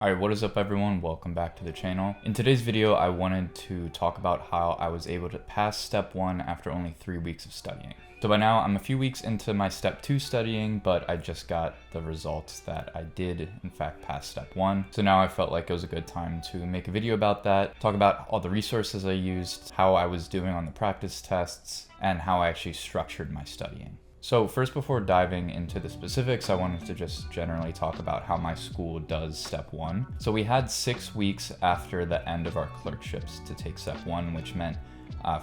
Alright, what is up everyone? Welcome back to the channel. In today's video, I wanted to talk about how I was able to pass step 1 after only 3 weeks of studying. So by now, I'm a few weeks into my step 2 studying, but I just got the results that I did in fact pass step 1. So now I felt like it was a good time to make a video about that, talk about all the resources I used, how I was doing on the practice tests, and how I actually structured my studying. So first, before diving into the specifics, I wanted to just generally talk about how my school does step 1. So we had 6 weeks after the end of our clerkships to take step 1, which meant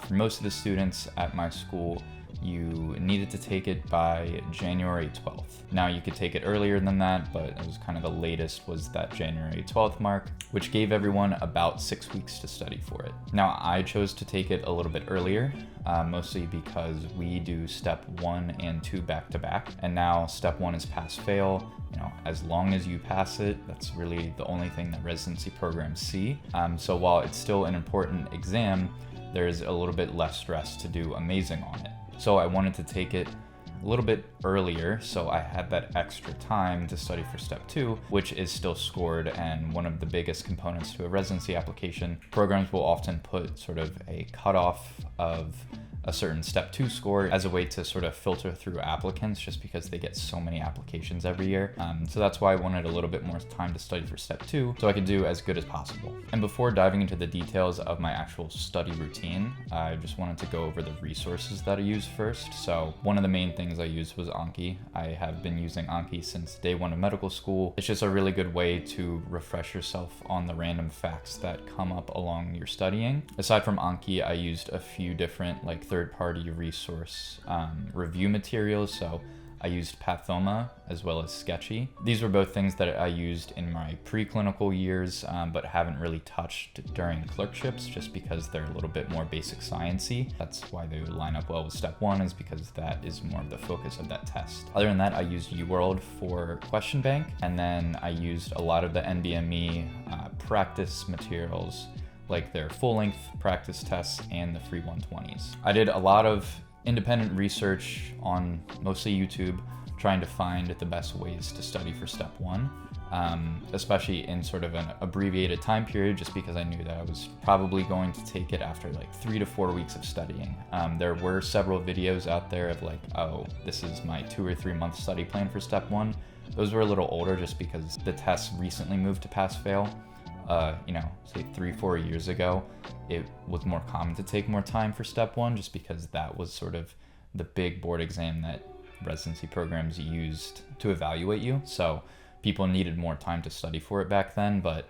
for most of the students at my school, you needed to take it by January 12th. Now you could take it earlier than that, but it was kind of the latest was that January 12th mark, which gave everyone about 6 weeks to study for it. Now I chose to take it a little bit earlier, mostly because we do step 1 and 2 back to back. And now step 1 is pass fail. You know, as long as you pass it, that's really the only thing that residency programs see. So while it's still an important exam, there's a little bit less stress to do amazing on it. So I wanted to take it a little bit earlier, so I had that extra time to study for step 2, which is still scored, and one of the biggest components to a residency application. Programs will often put sort of a cutoff of a certain step 2 score as a way to sort of filter through applicants, just because they get so many applications every year. So that's why I wanted a little bit more time to study for step 2 so I could do as good as possible. And before diving into the details of my actual study routine, I just wanted to go over the resources that I use first. So one of the main things I used was Anki. I have been using Anki since day 1 of medical school. It's just a really good way to refresh yourself on the random facts that come up along your studying. Aside from Anki, I used a few different third-party resource review materials. So I used Pathoma as well as Sketchy. These were both things that I used in my preclinical years, but haven't really touched during clerkships just because they're a little bit more basic science-y. That's why they would line up well with step 1, is because that is more of the focus of that test. Other than that, I used UWorld for question bank, and then I used a lot of the NBME practice materials, like their full-length practice tests and the free 120s. I did a lot of independent research on mostly YouTube, trying to find the best ways to study for step 1, especially in sort of an abbreviated time period, just because I knew that I was probably going to take it after 3 to 4 weeks of studying. There were several videos out there of oh, this is my 2 or 3 month study plan for step 1. Those were a little older just because the tests recently moved to pass fail. Say 3-4 years ago, it was more common to take more time for step 1 just because that was sort of the big board exam that residency programs used to evaluate you. So people needed more time to study for it back then, but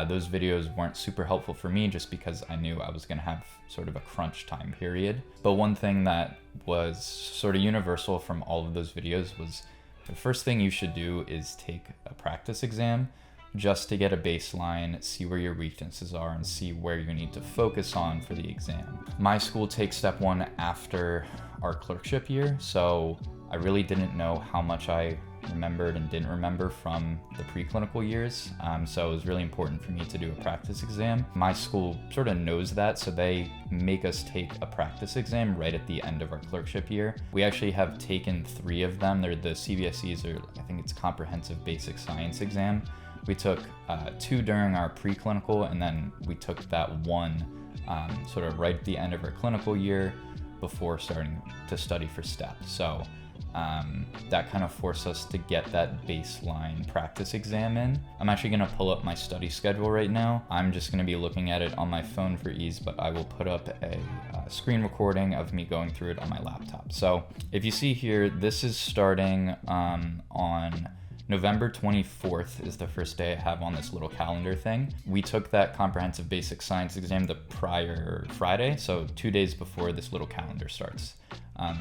those videos weren't super helpful for me just because I knew I was going to have sort of a crunch time period. But one thing that was sort of universal from all of those videos was the first thing you should do is take a practice exam, just to get a baseline, see where your weaknesses are, and see where you need to focus on for the exam. My school takes step 1 after our clerkship year, so I really didn't know how much I remembered and didn't remember from the preclinical years, so it was really important for me to do a practice exam. My school sort of knows that, so they make us take a practice exam right at the end of our clerkship year. We actually have taken 3 of them. They're the CBSEs, or I think it's Comprehensive Basic Science exam. We took 2 during our preclinical, and then we took that 1 sort of right at the end of our clinical year before starting to study for STEP. So that kind of forced us to get that baseline practice exam in. I'm actually going to pull up my study schedule right now. I'm just going to be looking at it on my phone for ease, but I will put up a screen recording of me going through it on my laptop. So if you see here, this is starting on November 24th is the first day I have on this little calendar thing. We took that Comprehensive Basic Science exam the prior Friday, so 2 days before this little calendar starts.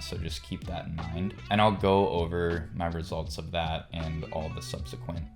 So just keep that in mind. And I'll go over my results of that and all the subsequent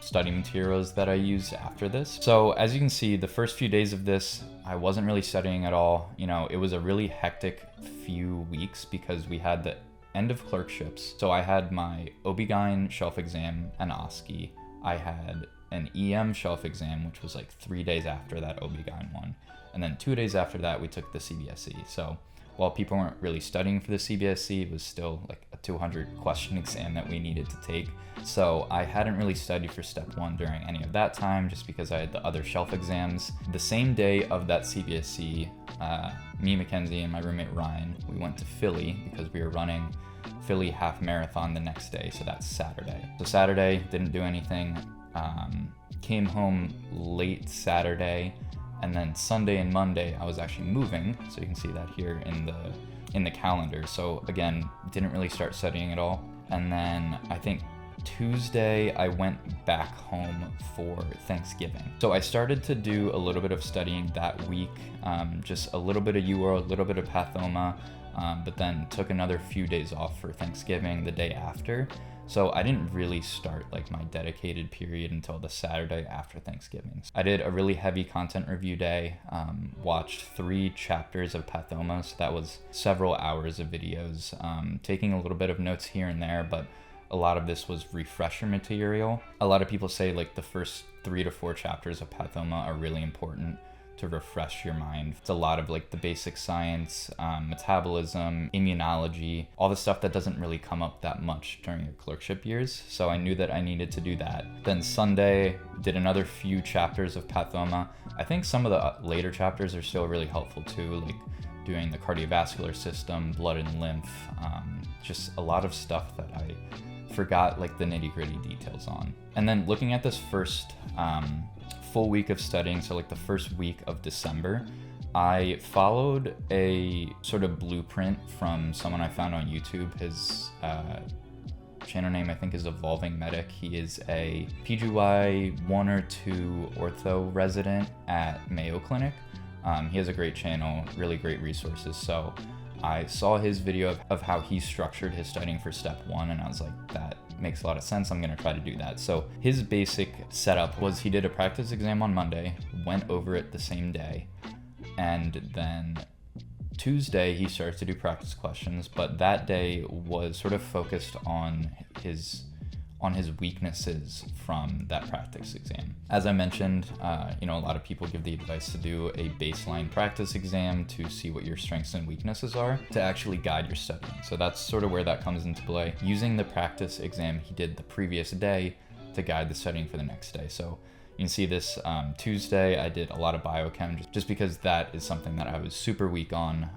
study materials that I use after this. So as you can see, the first few days of this, I wasn't really studying at all. It was a really hectic few weeks because we had the end of clerkships. So I had my OB-GYN shelf exam and OSCE. I had an EM shelf exam, which was 3 days after that OB-GYN one. And then 2 days after that, we took the CBSE. So while people weren't really studying for the CBSE, it was still a 200 question exam that we needed to take. So I hadn't really studied for step 1 during any of that time, just because I had the other shelf exams. The same day of that CBSE, me, Mackenzie, and my roommate Ryan, we went to Philly because we were running Philly half marathon the next day, so that's Saturday. So Saturday, didn't do anything, came home late Saturday, and then Sunday and Monday I was actually moving, so you can see that here in the calendar. So again, didn't really start studying at all. And then I think Tuesday I went back home for Thanksgiving. So I started to do a little bit of studying that week, just a little bit of UWorld, a little bit of Pathoma, but then took another few days off for Thanksgiving the day after. So I didn't really start like my dedicated period until the Saturday after Thanksgiving. I did a really heavy content review day, watched 3 chapters of Pathoma, so that was several hours of videos, taking a little bit of notes here and there, but a lot of this was refresher material. A lot of people say like the first 3 to 4 chapters of Pathoma are really important to refresh your mind. It's a lot of like the basic science, metabolism, immunology, all the stuff that doesn't really come up that much during your clerkship years. So I knew that I needed to do that. Then Sunday, did another few chapters of Pathoma. I think some of the later chapters are still really helpful too, like doing the cardiovascular system, blood and lymph, just a lot of stuff that I forgot like the nitty-gritty details on. And then looking at this first full week of studying, so like the first week of December, I followed a sort of blueprint from someone I found on YouTube. His channel name I think is Evolving Medic. He is a PGY 1 or 2 ortho resident at Mayo Clinic. He has a great channel, really great resources. So I saw his video of how he structured his studying for step 1, and I was like, that makes a lot of sense. I'm gonna try to do that. So his basic setup was he did a practice exam on Monday, went over it the same day, and then Tuesday he started to do practice questions, but that day was sort of focused on his weaknesses from that practice exam. As I mentioned, a lot of people give the advice to do a baseline practice exam to see what your strengths and weaknesses are to actually guide your studying. So that's sort of where that comes into play, using the practice exam he did the previous day to guide the studying for the next day. So you can see this Tuesday, I did a lot of biochem just because that is something that I was super weak on,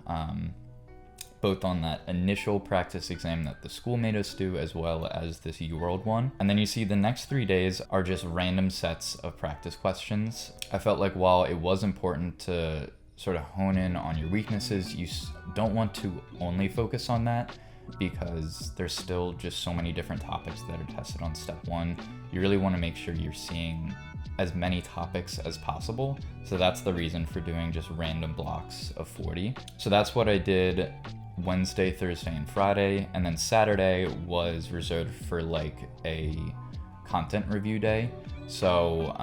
both on that initial practice exam that the school made us do, as well as this UWorld one. And then you see the next 3 days are just random sets of practice questions. I felt like while it was important to sort of hone in on your weaknesses, you don't want to only focus on that, because there's still just so many different topics that are tested on step 1. You really want to make sure you're seeing as many topics as possible. So that's the reason for doing just random blocks of 40. So that's what I did Wednesday, Thursday, and Friday, and then Saturday was reserved for like a content review day. So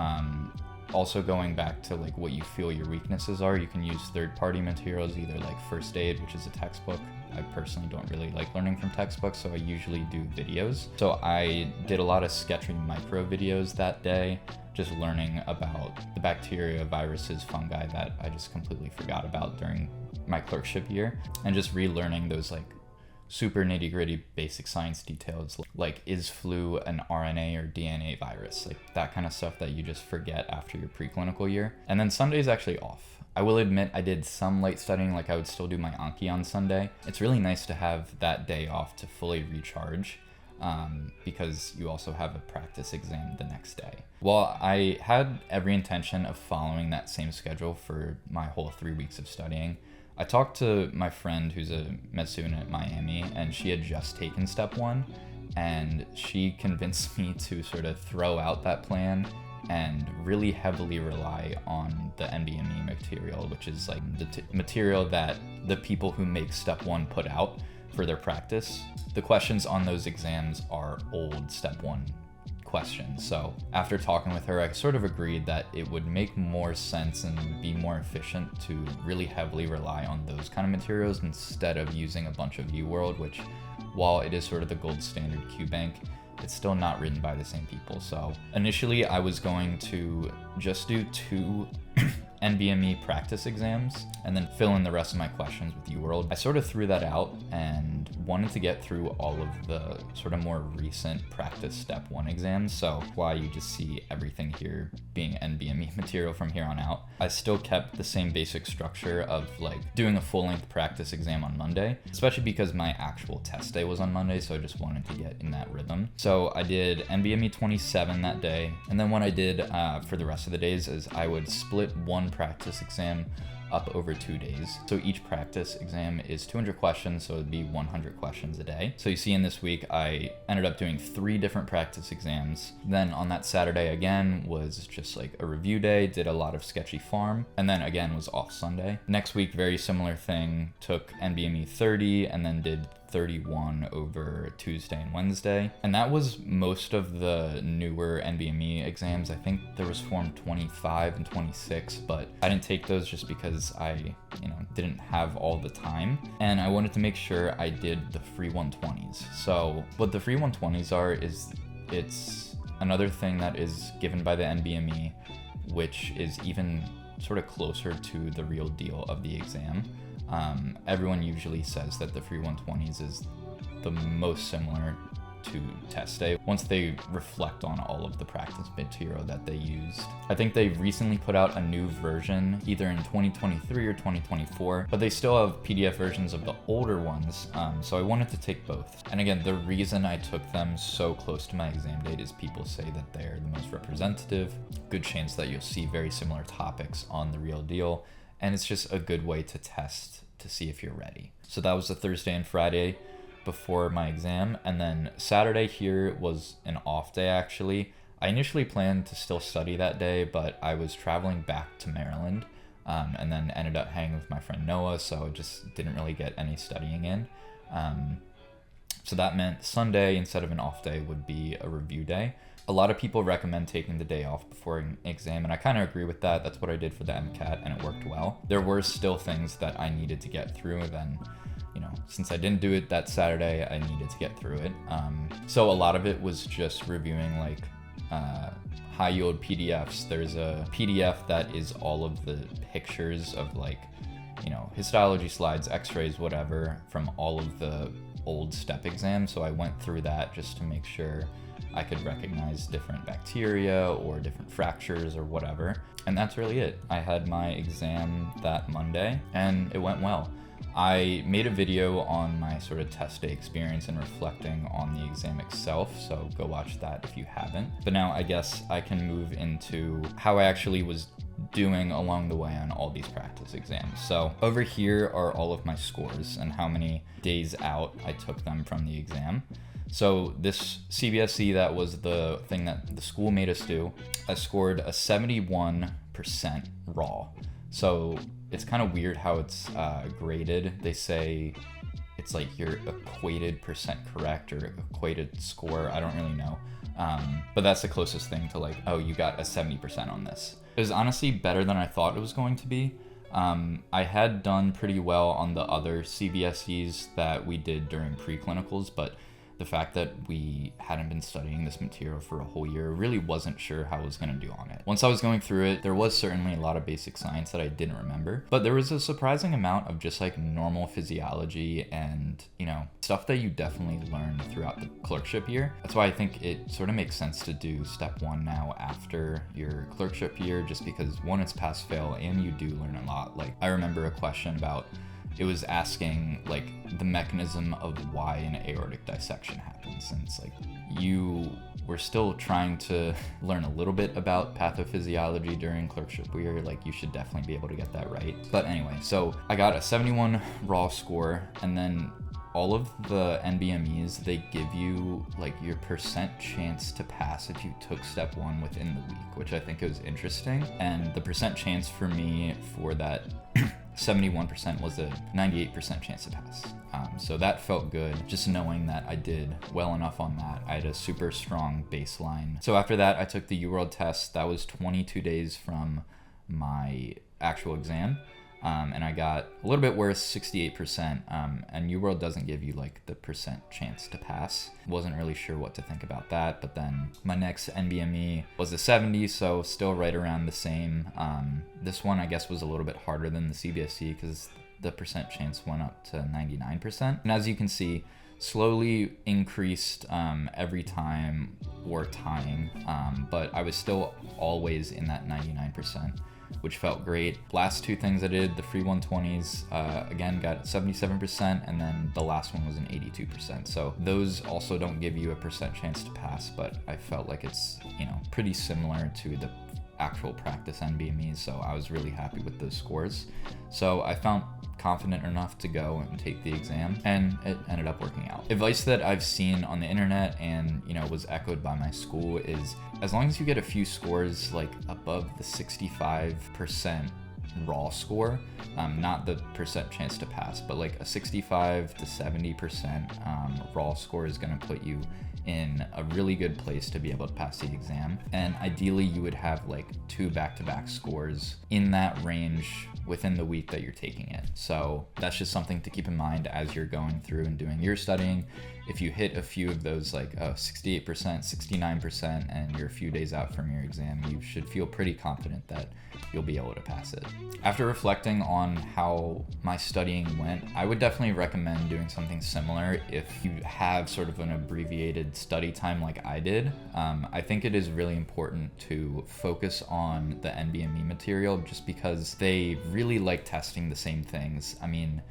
also going back to like what you feel your weaknesses are, you can use third-party materials, either like First Aid, which is a textbook. I personally don't really like learning from textbooks, so I usually do videos. So I did a lot of sketching micro videos that day, just learning about the bacteria, viruses, fungi that I just completely forgot about during my clerkship year, and just relearning those like super nitty-gritty basic science details, like is flu an RNA or DNA virus, like that kind of stuff that you just forget after your preclinical year. And then Sunday's actually off. I will admit I did some light studying, like I would still do my Anki on Sunday. It's really nice to have that day off to fully recharge, because you also have a practice exam the next day. While I had every intention of following that same schedule for my whole 3 weeks of studying, I talked to my friend who's a med student at Miami, and she had just taken step 1, and she convinced me to sort of throw out that plan and really heavily rely on the NBME material, which is like the material that the people who make step 1 put out for their practice. The questions on those exams are old step 1 questions. So after talking with her, I sort of agreed that it would make more sense and be more efficient to really heavily rely on those kind of materials instead of using a bunch of UWorld, which, while it is sort of the gold standard QBank, it's still not written by the same people. So initially I was going to just do 2 NBME practice exams and then fill in the rest of my questions with UWorld. I sort of threw that out and wanted to get through all of the sort of more recent practice step 1 exams, so why you just see everything here being NBME material from here on out. I still kept the same basic structure of like doing a full-length practice exam on Monday, especially because my actual test day was on Monday, so I just wanted to get in that rhythm. So I did NBME 27 that day, and then what I did for the rest of the days is I would split one practice exam up over 2 days. So each practice exam is 200 questions, so it'd be 100 questions a day. So you see in this week, I ended up doing 3 different practice exams. Then on that Saturday again was just like a review day, did a lot of sketchy farm, and then again was off Sunday. Next week, very similar thing, took NBME 30 and then did 31 over Tuesday and Wednesday. And that was most of the newer NBME exams. I think there was form 25 and 26, but I didn't take those just because I, didn't have all the time. And I wanted to make sure I did the free 120s. So what the free 120s are is it's another thing that is given by the NBME, which is even sort of closer to the real deal of the exam. Everyone usually says that the free 120s is the most similar to test day once they reflect on all of the practice material that they used. I think they recently put out a new version either in 2023 or 2024, but they still have PDF versions of the older ones, so I wanted to take both. And again, the reason I took them so close to my exam date is people say that they're the most representative, good chance that you'll see very similar topics on the real deal, and it's just a good way to test to see if you're ready. So that was the Thursday and Friday before my exam, and then Saturday here was an off day actually. I initially planned to still study that day, but I was traveling back to Maryland and then ended up hanging with my friend Noah, so I just didn't really get any studying in. So that meant Sunday, instead of an off day, would be a review day. A lot of people recommend taking the day off before an exam, and I kind of agree with that. That's what I did for the MCAT, and it worked well. There were still things that I needed to get through, and then, since I didn't do it that Saturday, I needed to get through it. So a lot of it was just reviewing like high yield PDFs. There's a PDF that is all of the pictures of like, histology slides, x-rays, whatever, from all of the old step exams. So I went through that just to make sure I could recognize different bacteria or different fractures or whatever. And that's really it. I had my exam that Monday and it went well. I made a video on my sort of test day experience and reflecting on the exam itself, so go watch that if you haven't. But now I guess I can move into how I actually was doing along the way on all these practice exams. So over here are all of my scores and how many days out I took them from the exam. So this CBSE, that was the thing that the school made us do, I scored a 71% raw. So it's kind of weird how it's graded. They say it's like your equated percent correct or equated score. I don't really know. But that's the closest thing to like, oh, you got a 70% on this. It was honestly better than I thought it was going to be. I had done pretty well on the other CBSEs that we did during preclinicals, but the fact that we hadn't been studying this material for a whole year, really wasn't sure how I was going to do on it. Once I was going through it, there was certainly a lot of basic science that I didn't remember, but there was a surprising amount of just like normal physiology and, stuff that you definitely learned throughout the clerkship year. That's why I think it sort of makes sense to do step 1 now after your clerkship year, just because one, it's pass fail and you do learn a lot. Like I remember a question about, it was asking like the mechanism of why an aortic dissection happens. And it's like, you were still trying to learn a little bit about pathophysiology during clerkship year. Like you should definitely be able to get that right. But anyway, so I got a 71 raw score, and then all of the NBMEs, they give you like your percent chance to pass if you took step 1 within the week, which I think is interesting. And the percent chance for me for that 71% was a 98% chance to pass. So that felt good, just knowing that I did well enough on that. I had a super strong baseline. So after that, I took the UWorld test. That was 22 days from my actual exam. and I got a little bit worse, 68%, and UWorld doesn't give you like the percent chance to pass. Wasn't really sure what to think about that, but then my next NBME was a 70, so still right around the same. This one I guess was a little bit harder than the CBSE because the percent chance went up to 99%. And as you can see, slowly increased every time we're tying, but I was still always in that 99%, which felt great. Last two things I did, the free 120s, again got 77%, and then the last one was an 82%. So those also don't give you a percent chance to pass, but I felt like it's, you know, pretty similar to the actual practice NBMEs, so I was really happy with those scores. So I found confident enough to go and take the exam, and it ended up working out. Advice that I've seen on the internet and, you know, was echoed by my school is as long as you get a few scores like above the 65% raw score, not the percent chance to pass, but like a 65 to 70% raw score is going to put you in a really good place to be able to pass the exam. And ideally you would have like 2 back-to-back scores in that range within the week that you're taking it. So that's just something to keep in mind as you're going through and doing your studying. If you hit a few of those, like 68%, 69%, and you're a few days out from your exam, you should feel pretty confident that you'll be able to pass it. After reflecting on how my studying went, I would definitely recommend doing something similar if you have sort of an abbreviated study time like I did. I think it is really important to focus on the NBME material just because they really like testing the same things. I mean,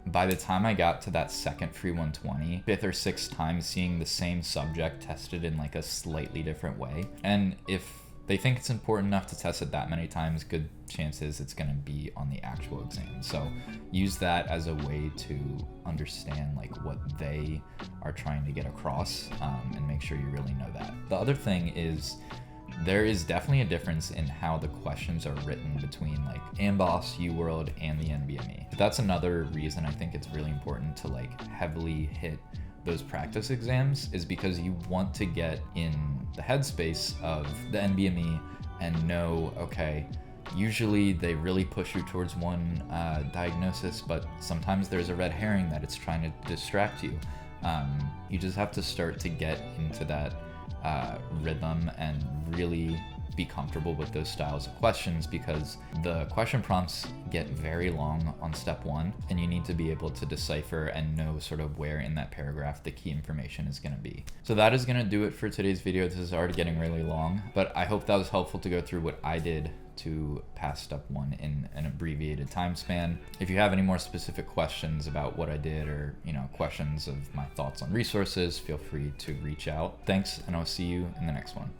by the time I got to that second free 120, 5th or 6th time seeing the same subject tested in like a slightly different way. And if they think it's important enough to test it that many times, good chances it's going to be on the actual exam. So use that as a way to understand like what they are trying to get across, and make sure you really know that. The other thing is there is definitely a difference in how the questions are written between like AMBOSS, UWorld, and the NBME. But that's another reason I think it's really important to like heavily hit those practice exams, is because you want to get in the headspace of the NBME and know, okay, usually they really push you towards one diagnosis, but sometimes there's a red herring that it's trying to distract you. You just have to start to get into that rhythm and really be comfortable with those styles of questions, because the question prompts get very long on step 1, and you need to be able to decipher and know sort of where in that paragraph the key information is going to be. So that is going to do it for today's video. This is already getting really long, but I hope that was helpful to go through what I did to pass step 1 in an abbreviated time span. If you have any more specific questions about what I did, or, you know, questions of my thoughts on resources, feel free to reach out. Thanks, and I'll see you in the next one.